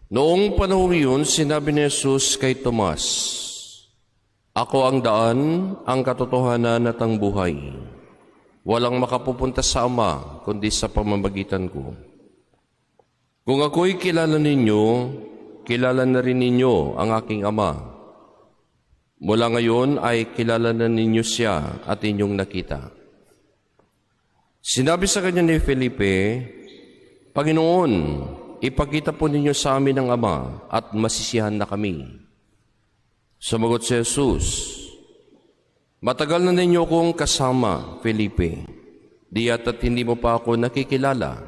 Noong panahon yun, sinabi ni Jesus kay Tomas, "Ako ang daan, ang katotohanan at ang buhay. Walang makapupunta sa Ama, kundi sa pamamagitan ko. Kung ako'y kilala ninyo, kilala na rin ninyo ang aking Ama. Mula ngayon ay kilala na ninyo siya at inyong nakita." Sinabi sa kanya ni Felipe, "Panginoon, ipakita po ninyo sa amin ang Ama at masisiyahan na kami." Sumagot si Jesus, "Matagal na ninyo akong kasama, Felipe. Di yata't hindi mo pa ako nakikilala.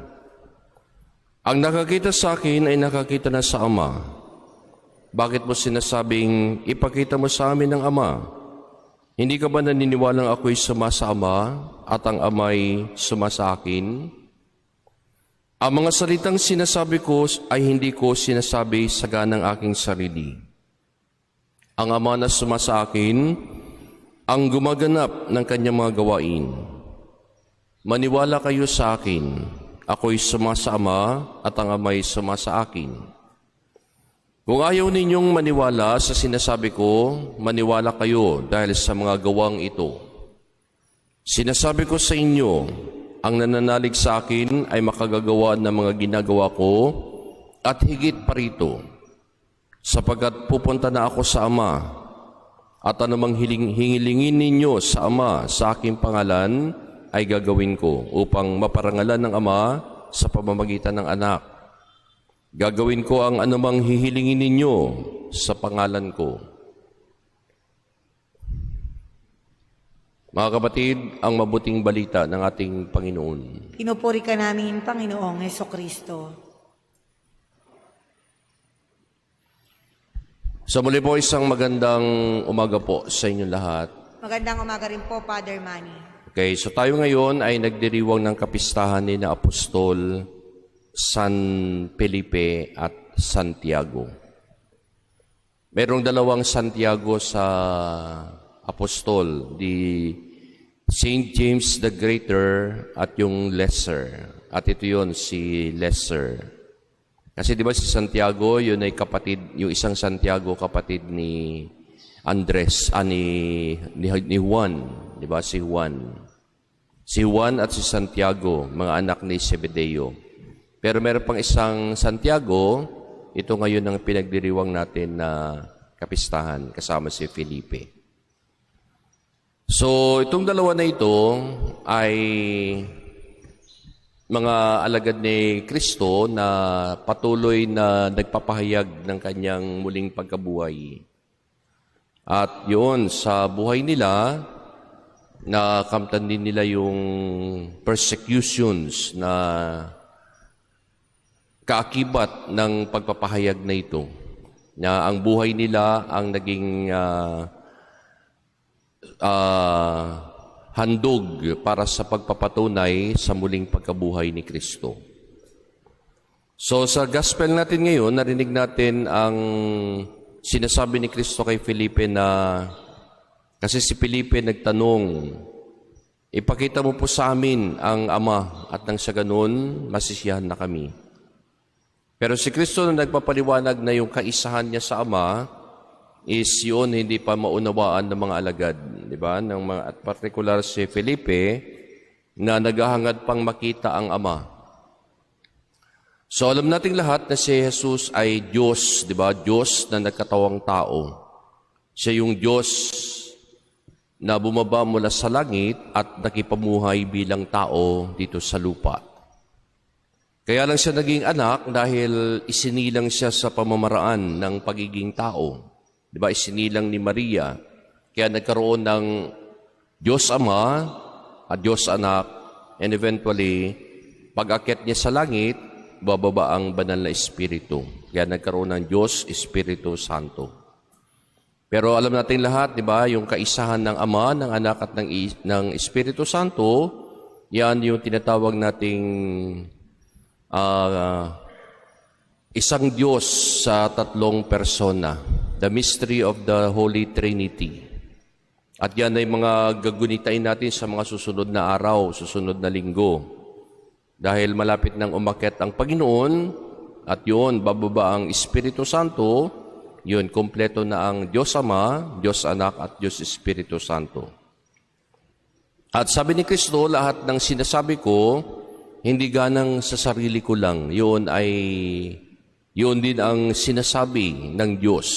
Ang nakakita sa akin ay nakakita na sa Ama. Bakit mo sinasabing, ipakita mo sa amin ang Ama? Hindi ka ba naniniwalang ako'y suma sa Ama at ang Ama'y suma sa akin? Ang mga salitang sinasabi ko ay hindi ko sinasabi sa ganang aking sarili. Ang Ama na suma sa akin, ang gumaganap ng kanyang mga gawain. Maniwala kayo sa akin, ako'y suma sa Ama at ang Ama'y suma sa akin. Kung ayaw ninyong maniwala sa sinasabi ko, maniwala kayo dahil sa mga gawang ito. Sinasabi ko sa inyo, ang nananalig sa akin ay makagagawa ng mga ginagawa ko at higit pa rito, sapagkat pupunta na ako sa Ama at anumang hingilingin ninyo sa Ama sa aking pangalan ay gagawin ko upang maparangalan ng Ama sa pamamagitan ng Anak. Gagawin ko ang anumang hihilingin ninyo sa pangalan ko." Mga kapatid, ang mabuting balita ng ating Panginoon. Pinupuri ka namin, Panginoong Hesukristo. Sa muli po, isang magandang umaga po sa inyong lahat. Magandang umaga rin po, Father Manny. Okay, so tayo ngayon ay nagdiriwang ng kapistahan ni na Apostol San Felipe at Santiago. Merong dalawang Santiago sa Apostol, di Saint James the Greater at yung Lesser. At ito yun, si Lesser. Kasi di ba si Santiago, yun ay kapatid, yung isang Santiago kapatid ni Andres, ni Juan. Di ba si Juan? Si Juan at si Santiago, mga anak ni Zebedeo. Pero meron pang isang Santiago, ito ngayon ang pinagdiriwang natin na kapistahan kasama si Felipe. So, itong dalawa na ito ay mga alagad ni Kristo na patuloy na nagpapahayag ng kanyang muling pagkabuhay. At yun, sa buhay nila, nakamtan din nila yung persecutions na kaakibat ng pagpapahayag na ito, na ang buhay nila ang naging handog para sa pagpapatunay sa muling pagkabuhay ni Kristo. So sa gospel natin ngayon, narinig natin ang sinasabi ni Kristo kay Felipe na, kasi si Felipe nagtanong, ipakita mo po sa amin ang Ama at nang sa ganun, masisiyahan na kami. Pero si Kristo na nagpapaliwanag na yung kaisahan niya sa Ama is yun hindi pa maunawaan ng mga alagad, di ba? At particular si Felipe na naghahangad pang makita ang Ama. So alam nating lahat na si Jesus ay Diyos, di ba? Diyos na nagkatawang tao. Siya yung Diyos na bumaba mula sa langit at nakipamuhay bilang tao dito sa lupa. Kaya lang siya naging anak dahil isinilang siya sa pamamaraan ng pagiging tao. Di ba? Isinilang ni Maria. Kaya nagkaroon ng Diyos Ama at Diyos Anak, and eventually, pag-akyat niya sa langit, bababa ang banal na Espiritu. Kaya nagkaroon ng Diyos, Espiritu Santo. Pero alam natin lahat, di ba, yung kaisahan ng Ama, ng Anak at ng Espiritu Santo, yan yung tinatawag nating isang Diyos sa tatlong persona, the mystery of the Holy Trinity. At yan ay mga gagunitain natin sa mga susunod na araw, susunod na linggo. Dahil malapit nang umakyat ang Panginoon, At yun, bababa ang Espiritu Santo, yun, kompleto na ang Diyos Ama, Diyos Anak, at Diyos Espiritu Santo. At sabi ni Kristo, lahat ng sinasabi ko, hindi ganang sa sarili ko lang. Yun din ang sinasabi ng Diyos.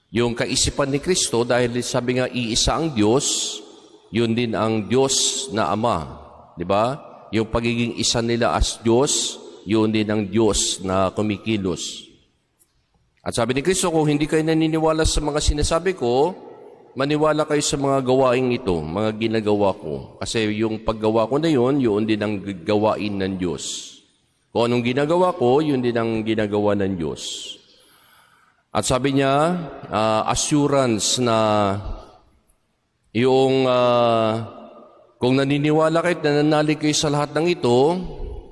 Yung kaisipan ni Kristo, dahil sabi nga, iisa ang Diyos, yun din ang Diyos na Ama. Di ba? Yung pagiging isa nila as Diyos, yun din ang Diyos na kumikilos. At sabi ni Kristo, kung hindi kayo naniniwala sa mga sinasabi ko, maniwala kayo sa mga gawain ito, mga ginagawa ko. Kasi yung paggawa ko na yun din ang gawain ng Diyos. Kung anong ginagawa ko, yun din ang ginagawa ng Diyos. At sabi niya, assurance na yung kung naniniwala kayo at nananalig kayo sa lahat ng ito,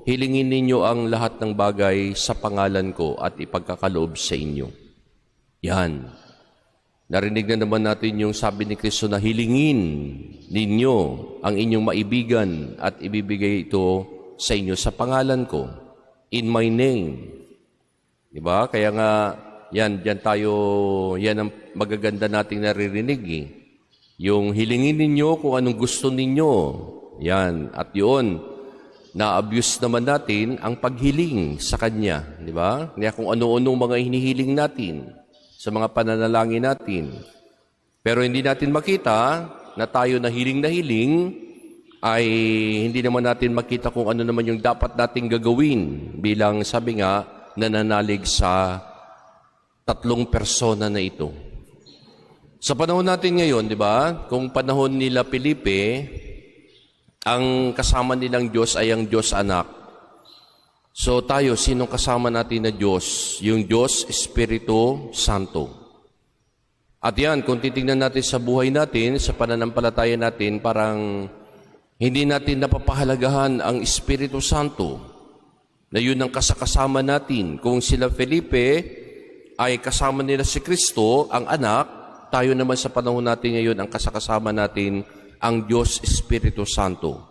hilingin ninyo ang lahat ng bagay sa pangalan ko at ipagkakaloob sa inyo. Yan. Narinig na naman natin yung sabi ni Kristo na hilingin ninyo ang inyong maibigan at ibibigay ito sa inyo sa pangalan ko. In my name. Diba? Kaya nga, yan ang magaganda nating naririnig eh. Yung hilingin ninyo kung anong gusto ninyo. Yan. At yun, na-abuse naman natin ang paghiling sa Kanya. Di ba? Kaya kung ano-anong mga hinihiling natin sa mga pananalangin natin. Pero hindi natin makita na tayo na hiling ay hindi naman natin makita kung ano naman yung dapat nating gagawin bilang sabi nga nananalig sa tatlong persona na ito. Sa panahon natin ngayon, di ba? Kung panahon nila Felipe, ang kasama nilang Diyos ay ang Diyos Anak. So tayo, sinong kasama natin na Diyos? Yung Diyos Espiritu Santo. At yan, kung titingnan natin sa buhay natin, sa pananampalataya natin, parang hindi natin napapahalagahan ang Espiritu Santo na yun ang kasama natin. Kung sila Felipe ay kasama nila si Kristo, ang anak, tayo naman sa panahon natin ngayon, ang kasama natin, ang Diyos Espiritu Santo.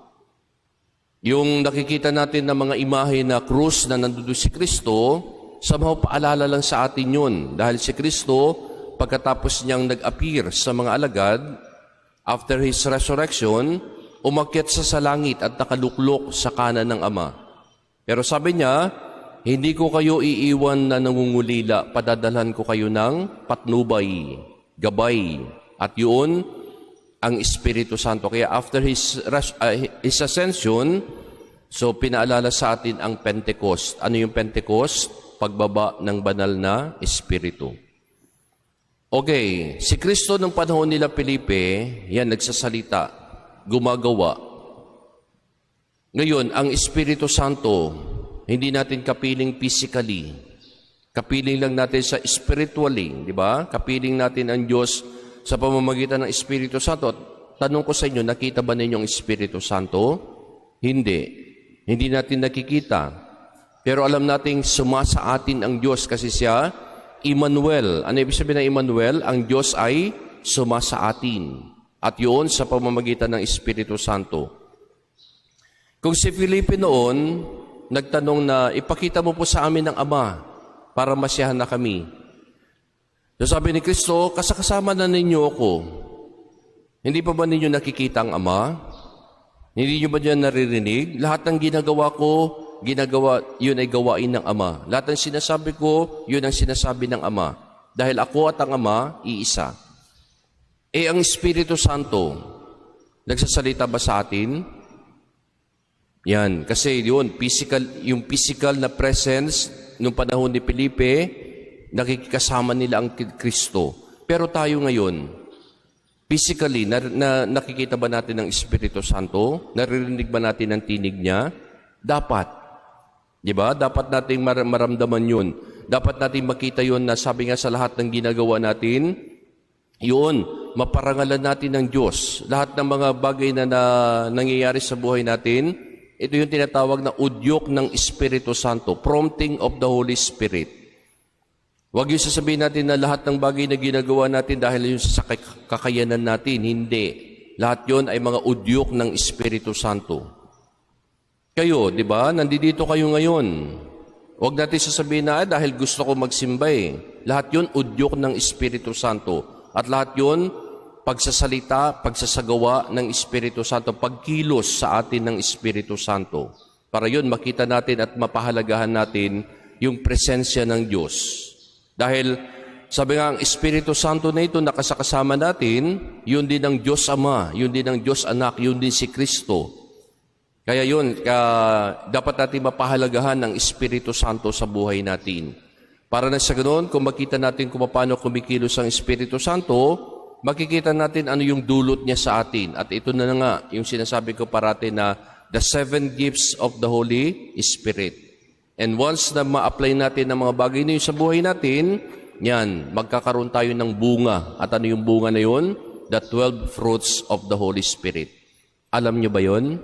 Yung nakikita natin na mga imahe na krus na nandoon si Kristo, somehow paalala lang sa atin yun. Dahil si Kristo, pagkatapos niyang nag-appear sa mga alagad, after His resurrection, umakyat sa langit at nakaluklok sa kanan ng Ama. Pero sabi niya, hindi ko kayo iiwan na nangungulila, padadalhan ko kayo ng patnubay, gabay. At yun, ang Espiritu Santo. Kaya after His ascension, so pinaalala sa atin ang Pentecost. Ano yung Pentecost? Pagbaba ng banal na Espiritu. Okay, si Kristo ng panahon nila Felipe, yan, nagsasalita, gumagawa. Ngayon, ang Espiritu Santo, hindi natin kapiling physically. Kapiling lang natin sa spiritually, di ba? Kapiling natin ang Diyos sa pamamagitan ng Espiritu Santo. Tanong ko sa inyo, nakita ba ninyo ang Espiritu Santo? Hindi. Hindi natin nakikita. Pero alam nating sumasa atin ang Diyos kasi siya, Emmanuel. Ano ibig sabihin ng Emmanuel? Ang Diyos ay sumasa atin. At yun sa pamamagitan ng Espiritu Santo. Kung si Felipe noon, nagtanong na, ipakita mo po sa amin ng Ama para masiyahan na kami. So sabi ni Kristo, kasama na ninyo ako. Hindi pa ba ninyo nakikita ang Ama? Hindi nyo ba diyan naririnig? Lahat ng ginagawa ko, yun ay gawain ng Ama. Lahat ng sinasabi ko, yun ang sinasabi ng Ama. Dahil ako at ang Ama, iisa. Ang Espiritu Santo, nagsasalita ba sa atin? Yan, kasi yun, yung physical na presence nung panahon ni Felipe, nakikasama nila ang Kristo. Pero tayo ngayon, physically, nakikita ba natin ang Espiritu Santo? Naririnig ba natin ang tinig niya? Dapat. Di ba? Dapat nating maramdaman yun. Dapat nating makita yun na sabi nga sa lahat ng ginagawa natin, yun, maparangalan natin ng Diyos. Lahat ng mga bagay na nangyayari sa buhay natin, ito yung tinatawag na udyok ng Espiritu Santo, prompting of the Holy Spirit. Huwag yung sasabihin natin na lahat ng bagay na ginagawa natin dahil yung sa kakayanan natin. Hindi. Lahat yon ay mga udyok ng Espiritu Santo. Kayo, di ba? Nandito kayo ngayon. Huwag natin sasabihin na, dahil gusto ko magsimba eh. Lahat yun, udyok ng Espiritu Santo. At lahat yun, pagsasalita, pagsasagawa ng Espiritu Santo, pagkilos sa atin ng Espiritu Santo. Para yun, makita natin at mapahalagahan natin yung presensya ng Diyos. Dahil, sabi nga, ang Espiritu Santo na ito, nakasakasama natin, yun din ang Diyos Ama, yun din ang Diyos Anak, yun din si Kristo. Kaya yun, dapat natin mapahalagahan ng Espiritu Santo sa buhay natin. Para na sa ganoon, kung makita natin kung paano kumikilos ang Espiritu Santo, makikita natin ano yung dulot niya sa atin. At ito na nga, yung sinasabi ko parati na the 7 gifts of the Holy Spirit. And once na ma-apply natin ang mga bagay na yun sa buhay natin, yan, magkakaroon tayo ng bunga. At ano yung bunga na yun? The 12 fruits of the Holy Spirit. Alam niyo ba yun?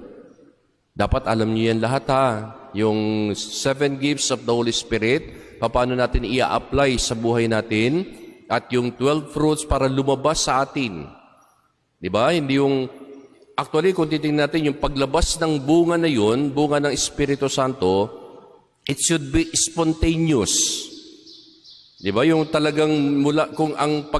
Dapat alam niyo yan lahat ha. Yung 7 gifts of the Holy Spirit, paano natin i-apply sa buhay natin, at yung 12 fruits para lumabas sa atin. Diba? Hindi yung, actually, kung titingnan natin, yung paglabas ng bunga na yun, bunga ng Espiritu Santo, it should be spontaneous. Diba? Yung talagang mula, kung ang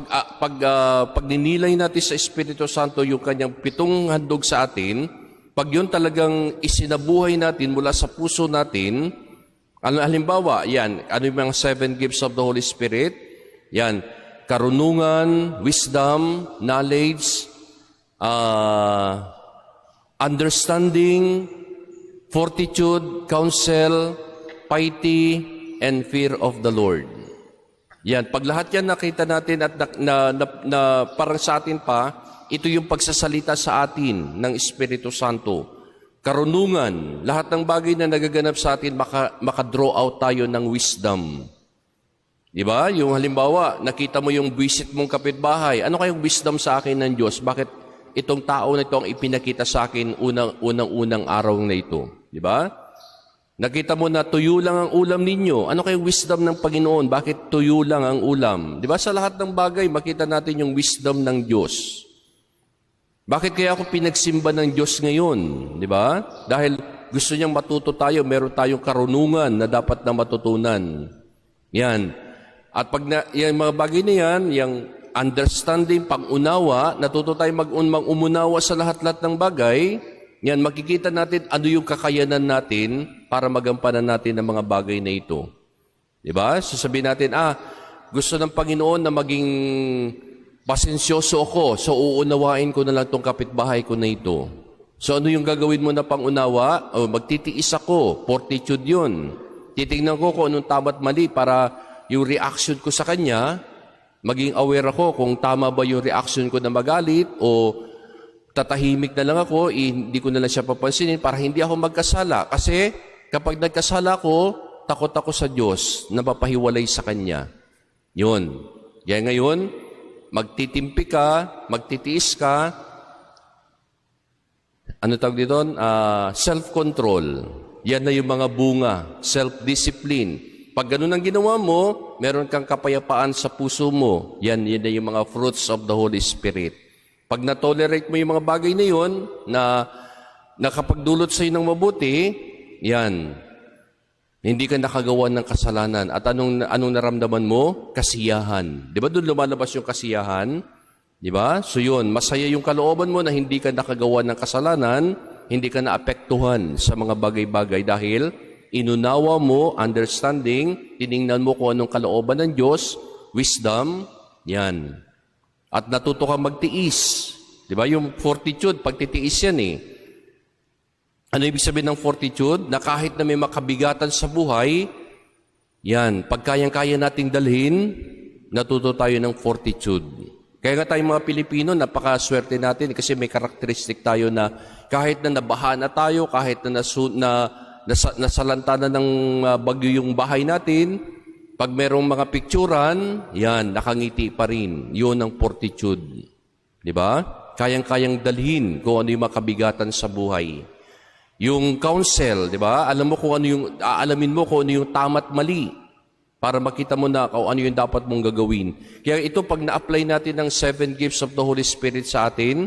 pagninilay natin sa Espiritu Santo, yung kanyang 7 handog sa atin, pag yun talagang isinabuhay natin mula sa puso natin, halimbawa, yan, ano yung mga 7 gifts of the Holy Spirit? Yan, karunungan, wisdom, knowledge, understanding, fortitude, counsel, piety, and fear of the Lord. Yan, pag lahat yan nakita natin at na parang sa atin pa, ito yung pagsasalita sa atin ng Espiritu Santo. Karunungan, lahat ng bagay na nagaganap sa atin, maka-draw out tayo ng wisdom. Diba? Yung halimbawa, nakita mo yung visit mong kapitbahay. Ano kayong wisdom sa akin ng Diyos? Bakit itong tao na ito ang ipinakita sa akin unang araw na ito? Diba? Nakita mo na tuyo lang ang ulam ninyo. Ano kayong wisdom ng Panginoon? Bakit tuyo lang ang ulam? Diba? Sa lahat ng bagay, makita natin yung wisdom ng Diyos. Bakit kaya ako pinagsimba ng Diyos ngayon? Di ba? Dahil gusto niyang matuto tayo, meron tayong karunungan na dapat na matutunan. Yan. At pag yung mga bagay na yan, yung understanding, pag-unawa, natuto tayo mag-umunawa sa lahat-lahat ng bagay, yan, makikita natin ano yung kakayanan natin para magampanan natin ang mga bagay na ito. Di ba? Sasabihin natin, gusto ng Panginoon na maging pasensyoso ako, so uunawain ko na lang itong kapitbahay ko na ito. So ano yung gagawin mo na pangunawa? Magtitiis ako, fortitude yun. Titingnan ko kung anong tama't mali para yung reaction ko sa kanya, maging aware ako kung tama ba yung reaction ko na magalit o tatahimik na lang ako, hindi ko na lang siya papansinin para hindi ako magkasala. Kasi kapag nagkasala ko, takot ako sa Diyos na mapahiwalay sa Kanya. Yun. Kaya ngayon, magtitimpi ka, magtitiis ka, ano tawag dito? Self-control. Yan na yung mga bunga. Self-discipline. Pag ganun ang ginawa mo, meron kang kapayapaan sa puso mo. Yan na yung mga fruits of the Holy Spirit. Pag na-tolerate mo yung mga bagay na yun, na nakapagdulot sa'yo ng mabuti, yan. Hindi ka nakagawa ng kasalanan. At anong naramdaman mo? Kasiyahan. Di ba doon lumalabas yung kasiyahan? Di ba? So yun, masaya yung kalooban mo na hindi ka nakagawa ng kasalanan, hindi ka naapektuhan sa mga bagay-bagay dahil inunawa mo, understanding, tiningnan mo kung anong kalooban ng Diyos, wisdom, yan. At natuto ka magtiis. Di ba? Yung fortitude, pagtitiis yan eh. Ano ibig sabihin ng fortitude? Na kahit na may makabigatan sa buhay, yan, pagkayang-kaya nating dalhin, natuto tayo ng fortitude. Kaya nga tayong mga Pilipino, napakaswerte natin kasi may karakteristik tayo na kahit na nabaha na tayo, kahit na nasalanta na ng bagyo yung bahay natin, pag merong mga picturan, yan, nakangiti pa rin. Yun ang fortitude. Di ba? Kayang-kayang dalhin kung ano yung makabigatan sa buhay. Yung counsel, di ba? Aalamin mo kung ano yung tama't mali para makita mo na kung ano yung dapat mong gagawin. Kaya ito, pag na-apply natin ng 7 gifts of the Holy Spirit sa atin,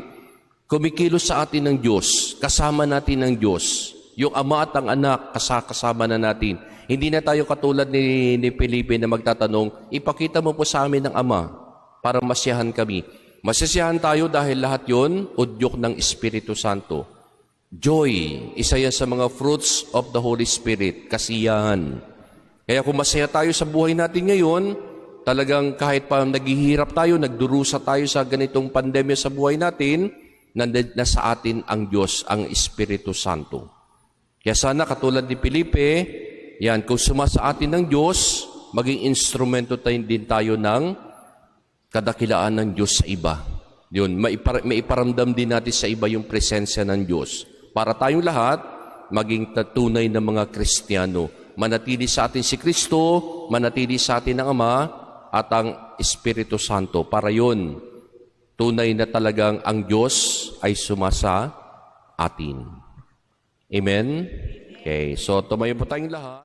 kumikilos sa atin ng Diyos, kasama natin ng Diyos. Yung Ama at ang Anak, kasama na natin. Hindi na tayo katulad ni Felipe na magtatanong, ipakita mo po sa amin ng Ama para masiyahan kami. Masisiyahan tayo dahil lahat yon udyok ng Espiritu Santo. Joy, isa yan sa mga fruits of the Holy Spirit, kasiyahan. Kaya kung masaya tayo sa buhay natin ngayon, talagang kahit pa naghihirap tayo, nagdurusa tayo sa ganitong pandemya sa buhay natin, nasa atin ang Diyos, ang Espiritu Santo. Kaya sana katulad ni Felipe, yan, kung sumasa atin ng Diyos, maging instrumento din tayo ng kadakilaan ng Diyos sa iba. Yun, maiparamdam din natin sa iba yung presensya ng Diyos. Para tayong lahat, maging tunay na mga Kristiyano. Manatili sa atin si Kristo, manatili sa atin ang Ama, at ang Espiritu Santo. Para yun, tunay na talagang ang Diyos ay sumasa atin. Amen? Okay, so tumayo po tayong lahat.